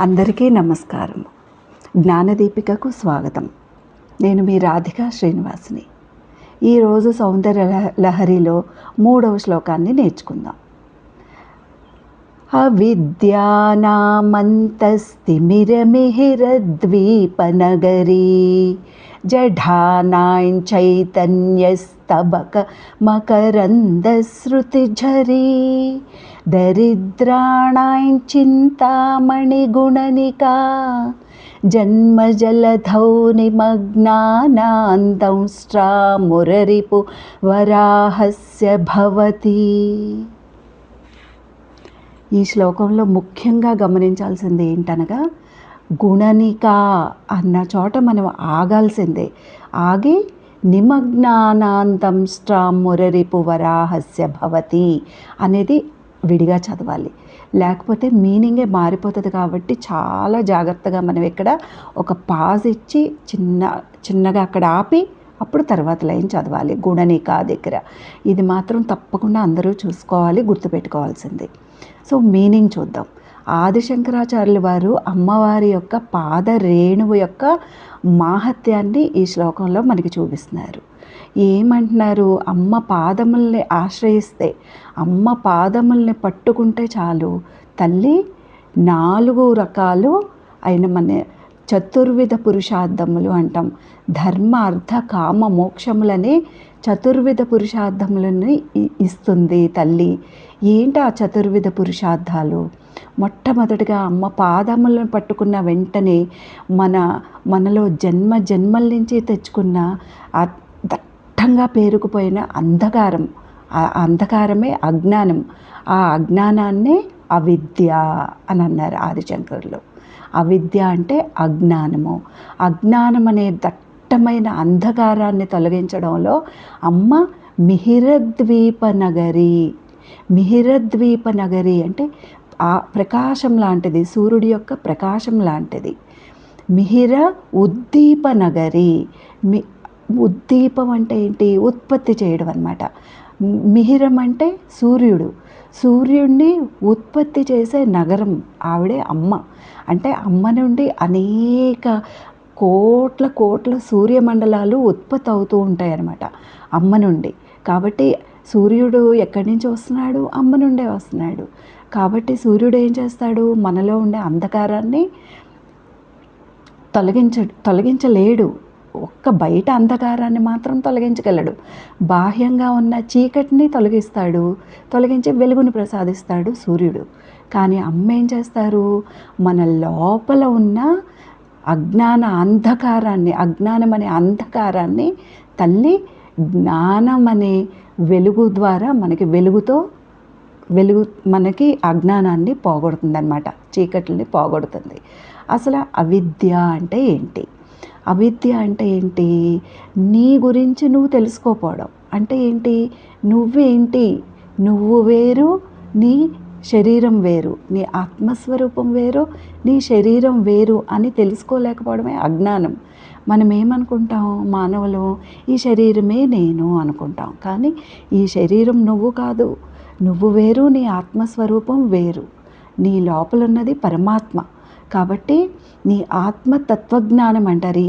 అందరికీ నమస్కారం. జ్ఞానదీపికకు స్వాగతం. నేను మీ రాధికా శ్రీనివాస్ని. ఈరోజు సౌందర్య లహరిలో 3వ శ్లోకాన్ని నేర్చుకుందాం. అవిద్యానామంతస్తిమిరమిహిరద్వీపనగరీ జఢానాం చైతన్యస్తబక మకరందశ్రుతిఝరీ దరిద్రాణాం చింతామణిగుణనికా జన్మజలధౌ నిమగ్నానాం దంష్ట్రామురరిపు వరాహస్య భవతి. ఈ శ్లోకంలో ముఖ్యంగా గమనించాల్సింది ఏంటనగా, గుణనిక అన్న చోట మనం ఆగాల్సిందే. ఆగి నిమగ్నానాంతం స్ట్రామురరిపు వరాహస్య భవతి అనేది విడిగా చదవాలి. లేకపోతే మీనింగే మారిపోతుంది. కాబట్టి చాలా జాగ్రత్తగా మనం ఇక్కడ ఒక పాజ్ ఇచ్చి చిన్నగా అక్కడ ఆపి అప్పుడు తర్వాత లైన్ చదవాలి. గుణనిక దగ్గర ఇది మాత్రం తప్పకుండా అందరూ చూసుకోవాలి, గుర్తుపెట్టుకోవాల్సింది. సో మీనింగ్ చూద్దాం. ఆదిశంకరాచార్యుల వారు అమ్మవారి యొక్క పాద రేణువు యొక్క మాహత్యాన్ని ఈ శ్లోకంలో మనకి చూపిస్తున్నారు. ఏమంటున్నారు? అమ్మ పాదముల్ని ఆశ్రయిస్తే, అమ్మ పాదముల్ని పట్టుకుంటే చాలు, తల్లి 4 రకాలు అయిన మన చతుర్విధ పురుషార్థములు అంటాం. ధర్మ అర్థ కామ మోక్షములని చతుర్విధ పురుషార్థములని ఇస్తుంది తల్లి. ఏంటి ఆ చతుర్విధ పురుషార్థాలు? మొట్టమొదటిగా అమ్మ పాదములను పట్టుకున్న వెంటనే మనలో జన్మల నుంచి తెచ్చుకున్న ఆ దట్టంగా పేరుకుపోయిన అంధకారం, ఆ అంధకారమే అజ్ఞానం. ఆ అజ్ఞానాన్నే అవిద్య అని అన్నారు ఆదిశంకరులు. అవిద్య అంటే అజ్ఞానము. అజ్ఞానం అనే దట్టమైన అంధకారాన్ని తొలగించడంలో అమ్మ మిహిరద్వీప నగరి అంటే ఆ ప్రకాశం లాంటిది, సూర్యుడి యొక్క ప్రకాశం లాంటిది. మిహిర ఉద్దీప నగరి. ఉద్దీపం అంటే ఏంటి? ఉత్పత్తి చేయడం అన్నమాట. మిహిరం అంటే సూర్యుడిని ఉత్పత్తి చేసే నగరం ఆవిడే అమ్మ. అంటే అమ్మ నుండి అనేక కోట్ల సూర్యమండలాలు ఉత్పత్తి అవుతూ ఉంటాయి అన్నమాట అమ్మ నుండి. కాబట్టి సూర్యుడు ఎక్కడి నుంచి వస్తున్నాడు? అమ్మ నుండే వస్తున్నాడు. కాబట్టి సూర్యుడు ఏం చేస్తాడు? మనలో ఉండే అంధకారాన్ని తొలగించలేడు. ఒక్క బయట అంధకారాన్ని మాత్రం తొలగించగలడు. బాహ్యంగా ఉన్న చీకటిని తొలగించి వెలుగును ప్రసాదిస్తాడు సూర్యుడు. కానీ అమ్మ ఏం చేస్తారు? మన లోపల ఉన్న అజ్ఞానం అనే అంధకారాన్ని తల్లి జ్ఞానం అనే వెలుగు ద్వారా మనకి అజ్ఞానాన్ని పోగొడుతుంది అన్నమాట, చీకటిని పోగొడుతుంది. అసలు అవిద్య అంటే ఏంటి? అవిద్య అంటే ఏంటి? నీ గురించి నువ్వు తెలుసుకోపోవడం. అంటే ఏంటి? నువ్వేంటి? నువ్వు వేరు, నీ శరీరం వేరు, నీ ఆత్మస్వరూపం వేరు, నీ శరీరం వేరు అని తెలుసుకోలేకపోవడమే అజ్ఞానం. మనం ఏమనుకుంటాం? మానవులు ఈ శరీరమే నేను అనుకుంటాం. కానీ ఈ శరీరం నువ్వు కాదు. నువ్వు వేరు, నీ ఆత్మస్వరూపం వేరు. నీ లోపల ఉన్నది పరమాత్మ. కాబట్టి నీ ఆత్మ తత్వజ్ఞానం అంటారు.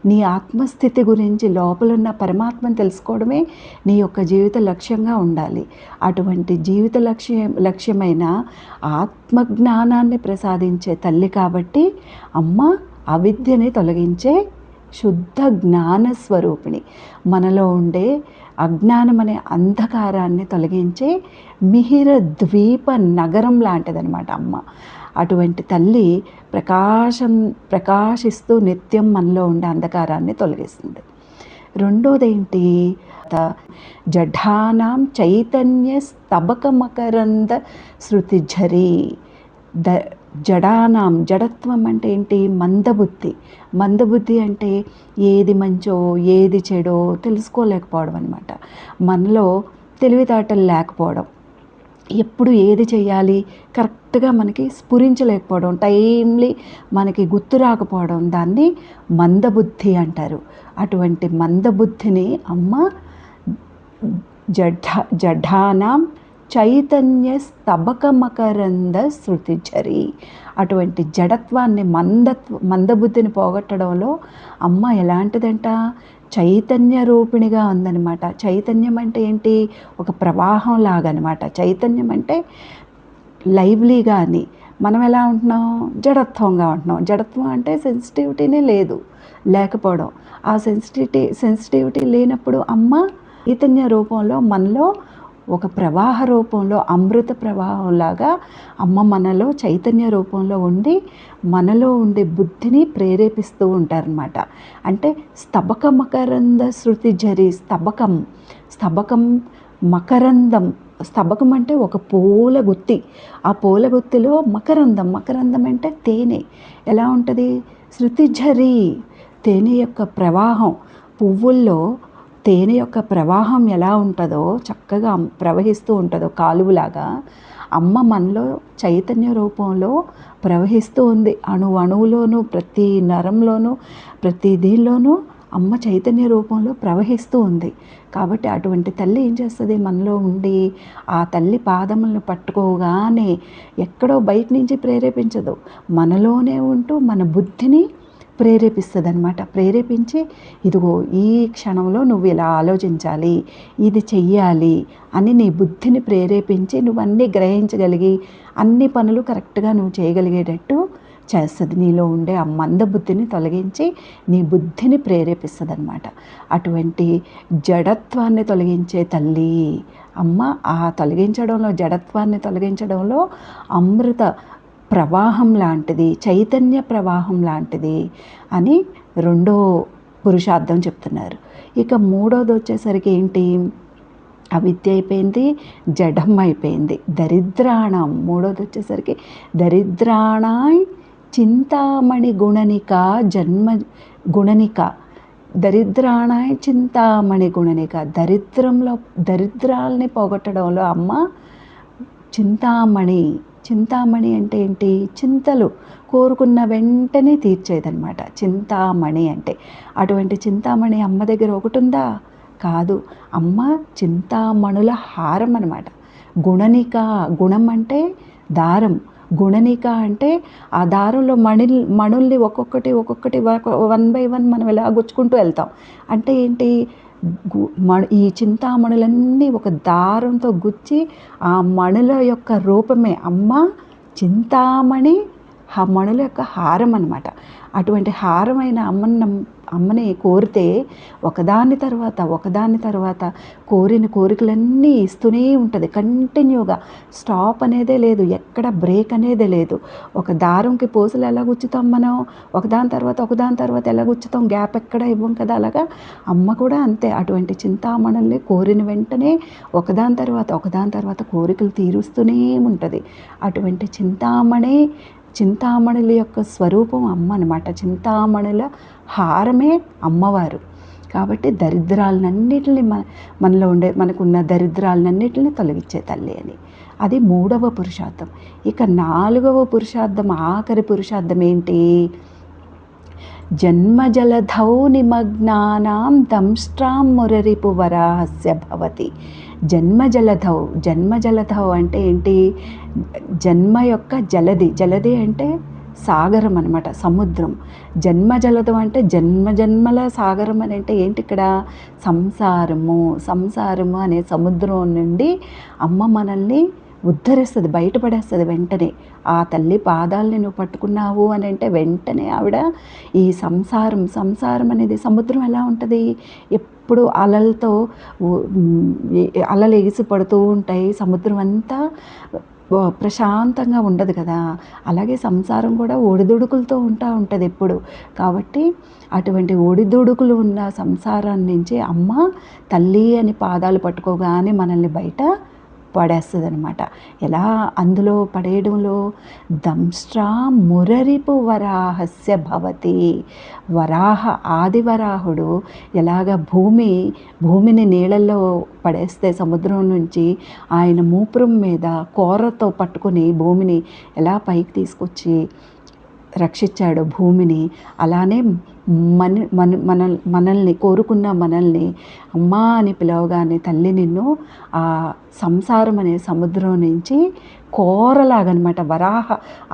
నీ ఆత్మస్థితి గురించి లోపలున్న పరమాత్మను తెలుసుకోవడమే నీ యొక్క జీవిత లక్ష్యంగా ఉండాలి. అటువంటి జీవిత లక్ష్యమైన ఆత్మజ్ఞానాన్ని ప్రసాదించే తల్లి కాబట్టి అమ్మ అవిద్యని తొలగించే శుద్ధ జ్ఞాన స్వరూపిణి. మనలో ఉండే అజ్ఞానం అనే అంధకారాన్ని తొలగించే మిహిర ద్వీప నగరం లాంటిదనమాట అమ్మ. అటువంటి తల్లి ప్రకాశిస్తూ నిత్యం మనలో ఉండే అంధకారాన్ని తొలగిస్తుంది. రెండోది ఏంటి? జఢానాం చైతన్య స్తబక మకరంద శృతిఝరీ. జడానాం, జడత్వం అంటే ఏంటి? మందబుద్ధి అంటే ఏది మంచో ఏది చెడో తెలుసుకోలేకపోవడం అన్నమాట. మనలో తెలివితేటలు లేకపోవడం, ఎప్పుడు ఏది చేయాలి కరెక్ట్గా మనకి స్ఫురించలేకపోవడం, టైమ్లీ మనకి గుర్తు రాకపోవడం, దాన్ని మందబుద్ధి అంటారు. అటువంటి మందబుద్ధిని అమ్మ జఢానాం చైతన్య స్తబక మకరంద శృతిఝరి. అటువంటి జడత్వాన్ని మందబుద్ధిని పోగొట్టడంలో అమ్మ ఎలాంటిదంట, చైతన్య రూపిణిగా ఉందన్నమాట. చైతన్యం అంటే ఏంటి, ఒక ప్రవాహం లాగా అనమాట. చైతన్యం అంటే లైవ్లీగా అని. మనం ఎలా ఉంటున్నాం, జడత్వంగా ఉంటున్నాం. జడత్వం అంటే సెన్సిటివిటీనే లేకపోవడం. ఆ సెన్సిటివిటీ లేనప్పుడు అమ్మ చైతన్య రూపంలో మనలో ఒక ప్రవాహ రూపంలో అమృత ప్రవాహంలాగా అమ్మ మనలో చైతన్య రూపంలో ఉండి మనలో ఉండే బుద్ధిని ప్రేరేపిస్తూ ఉంటారనమాట. అంటే స్తబక మకరంద శృతిఝరి. స్తబకం మకరందం. స్తబకం అంటే ఒక పూల గుత్తి. ఆ పూల గుత్తిలో మకరందం అంటే తేనె. ఎలా ఉంటుంది, శృతిఝరి, తేనె యొక్క ప్రవాహం. పువ్వుల్లో తేనె యొక్క ప్రవాహం ఎలా ఉంటుందో, చక్కగా ప్రవహిస్తూ ఉంటుందో కాలువలాగా, అమ్మ మనలో చైతన్య రూపంలో ప్రవహిస్తూ ఉంది. అణువులోనూ, ప్రతి నరంలోనూ, ప్రతి దీనిలోనూ అమ్మ చైతన్య రూపంలో ప్రవహిస్తూ ఉంది. కాబట్టి అటువంటి తల్లి ఏం చేస్తుంది, మనలో ఉండి ఆ తల్లి పాదములను పట్టుకోగానే ఎక్కడో బయట నుంచి ప్రేరేపించదు, మనలోనే ఉంటూ మన బుద్ధిని ప్రేరేపిస్తుంది అనమాట. ప్రేరేపించి ఇదిగో ఈ క్షణంలో నువ్వు ఇలా ఆలోచించాలి, ఇది చెయ్యాలి అని నీ బుద్ధిని ప్రేరేపించి నువ్వు అన్నీ గ్రహించగలిగి అన్ని పనులు కరెక్ట్గా నువ్వు చేయగలిగేటట్టు చేస్తుంది. నీలో ఉండే ఆ మందబుద్ధిని తొలగించి నీ బుద్ధిని ప్రేరేపిస్తుంది అనమాట. అటువంటి జడత్వాన్ని తొలగించే తల్లి అమ్మ. ఆ తొలగించడంలో, జడత్వాన్ని తొలగించడంలో అమృత ప్రవాహం లాంటిది, చైతన్య ప్రవాహం లాంటిది అని రెండో పురుషార్థం చెప్తున్నారు. ఇక మూడోది వచ్చేసరికి ఏంటి, అవిద్య అయిపోయింది, జడం అయిపోయింది. దరిద్రాణం. మూడోది వచ్చేసరికి దరిద్రాణాయ్ చింతామణి గుణనిక జన్మ గుణనిక. దరిద్రాణాయ్ చింతామణి గుణనిక. దరిద్రాలని పోగొట్టడంలో అమ్మ చింతామణి అంటే ఏంటి, చింతలు కోరుకున్న వెంటనే తీర్చేదనమాట చింతామణి అంటే. అటువంటి చింతామణి అమ్మ దగ్గర ఒకటి ఉందా, కాదు. అమ్మ చింతామణుల హారం అనమాట. గుణనిక. గుణం అంటే దారం, గుణనిక అంటే ఆ దారంలో మణుల్ని ఒక్కొక్కటి 1 by 1 మనం ఎలా గుచ్చుకుంటూ వెళ్తాం. అంటే ఏంటి, ఈ చింతామణులన్నీ ఒక దారంతో గుచ్చి ఆ మణుల యొక్క రూపమే అమ్మ చింతామణి, ఆ మణుల యొక్క హారం అనమాట. అటువంటి హారమైన అమ్మని కోరితే ఒకదాని తర్వాత కోరిన కోరికలన్నీ ఇస్తూనే ఉంటుంది. కంటిన్యూగా స్టాప్ అనేదే లేదు, ఎక్కడ బ్రేక్ అనేదే లేదు. ఒక దారంకి పూసలు ఎలా గుచ్చుతాం మనం, ఒకదాని తర్వాత ఎలా గుచ్చుతాం, గ్యాప్ ఎక్కడ ఇవ్వం కదా. అలాగా అమ్మ కూడా అంతే. అటువంటి చింతామణుల్ని కోరిన వెంటనే ఒకదాని తర్వాత కోరికలు తీరుస్తూనే ఉంటుంది. అటువంటి చింతామణుల యొక్క స్వరూపం అమ్మ అనమాట. చింతామణుల హారమే అమ్మవారు. కాబట్టి దరిద్రాలన్నిటిని మనలో మనకున్న దరిద్రాలన్నిటిని తొలగించే తల్లి అని. అది మూడవ పురుషార్థం. ఇక నాలుగవ పురుషార్థం, ఆఖరి పురుషార్థం ఏంటి, జన్మజలధౌ నిమగ్నానాం దంష్ట్రాం మురరిపు వరాహస్య భవతి. జన్మజలధౌ అంటే ఏంటి, జన్మ యొక్క జలది అంటే సాగరం అనమాట, సముద్రం. జన్మజలధం అంటే జన్మల సాగరం అని అంటే ఏంటి, ఇక్కడ సంసారము అనే సముద్రం నుండి అమ్మ మనల్ని ఉద్ధరిస్తుంది, బయటపడేస్తుంది వెంటనే. ఆ తల్లి పాదాలని నువ్వు పట్టుకున్నావు అని అంటే వెంటనే ఆవిడ ఈ సంసారం అనేది, సముద్రం ఎలా ఉంటుంది, ఎప్పుడు అలలు ఎగిసి పడుతూ ఉంటాయి. సముద్రం అంతా ప్రశాంతంగా ఉండదు కదా. అలాగే సంసారం కూడా ఒడిదుడుకులతో ఉంటుంది ఎప్పుడు. కాబట్టి అటువంటి ఒడిదుడుకులు ఉన్న సంసారాన్ని నుంచి అమ్మ తల్లి అని పాదాలు పట్టుకోగానే మనల్ని బయట పడేస్తుంది అనమాట. ఎలా అందులో పడేయడంలో, దంష్ట్రా మురరిపు వరాహస్య భవతి. ఆదివరాహుడు ఎలాగ భూమిని నీళ్ళల్లో పడేస్తే సముద్రం నుంచి ఆయన మూపురం మీద కోరతో పట్టుకుని భూమిని ఎలా పైకి తీసుకొచ్చి రక్షించాడో భూమిని, అలానే మనల్ని కోరుకున్న మనల్ని అమ్మా అని పిలవగానే తల్లి నిన్ను ఆ సంసారం అనే సముద్రం నుంచి కోరలాగనమాట,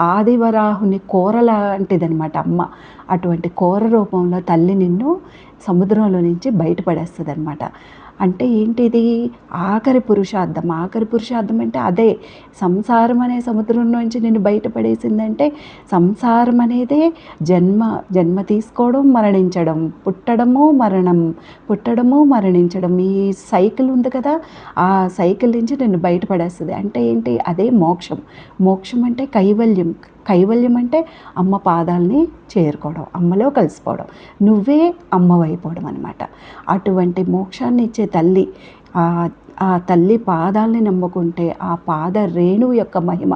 ఆది వరాహుని కోరలాంటిదనమాట అమ్మ. అటువంటి కోర రూపంలో తల్లి నిన్ను సముద్రంలో నుంచి బయటపడేస్తుంది అనమాట. అంటే ఏంటిది? ఆఖరి పురుషార్థం అంటే అదే. సంసారం అనే సముద్రం నుంచి నేను బయటపడేసిందంటే, సంసారం అనేదే జన్మ తీసుకోవడం, మరణించడం, పుట్టడము మరణించడం, ఈ సైకిల్ ఉంది కదా, ఆ సైకిల్ నుంచి నేను బయటపడేస్తుంది. అంటే ఏంటి? అదే మోక్షం అంటే కైవల్యం అంటే అమ్మ పాదాలని చేరుకోవడం, అమ్మలో కలిసిపోవడం, నువ్వే అమ్మవైపోవడం అనమాట. అటువంటి మోక్షాన్ని ఇచ్చే తల్లి, ఆ తల్లి పాదాలని నమ్ముకుంటే ఆ పాద రేణువు యొక్క మహిమ,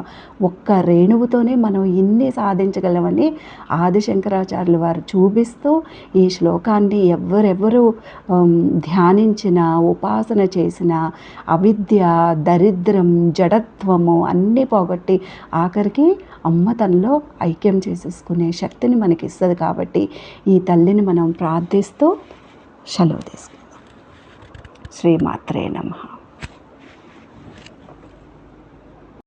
ఒక్క రేణువుతోనే మనం ఇన్ని సాధించగలమని ఆదిశంకరాచార్యులు వారు చూపిస్తూ ఈ శ్లోకాన్ని ఎవరెవరు ధ్యానించిన, ఉపాసన చేసిన అవిద్య, దరిద్రం, జడత్వము అన్నీ పోగొట్టి ఆఖరికి అమ్మ తనలో ఐక్యం చేసేసుకునే శక్తిని మనకి ఇస్తుంది. కాబట్టి ఈ తల్లిని మనం ప్రార్థిస్తూ సెలవు తీసుకుందాం. శ్రీమాత్రే నమః.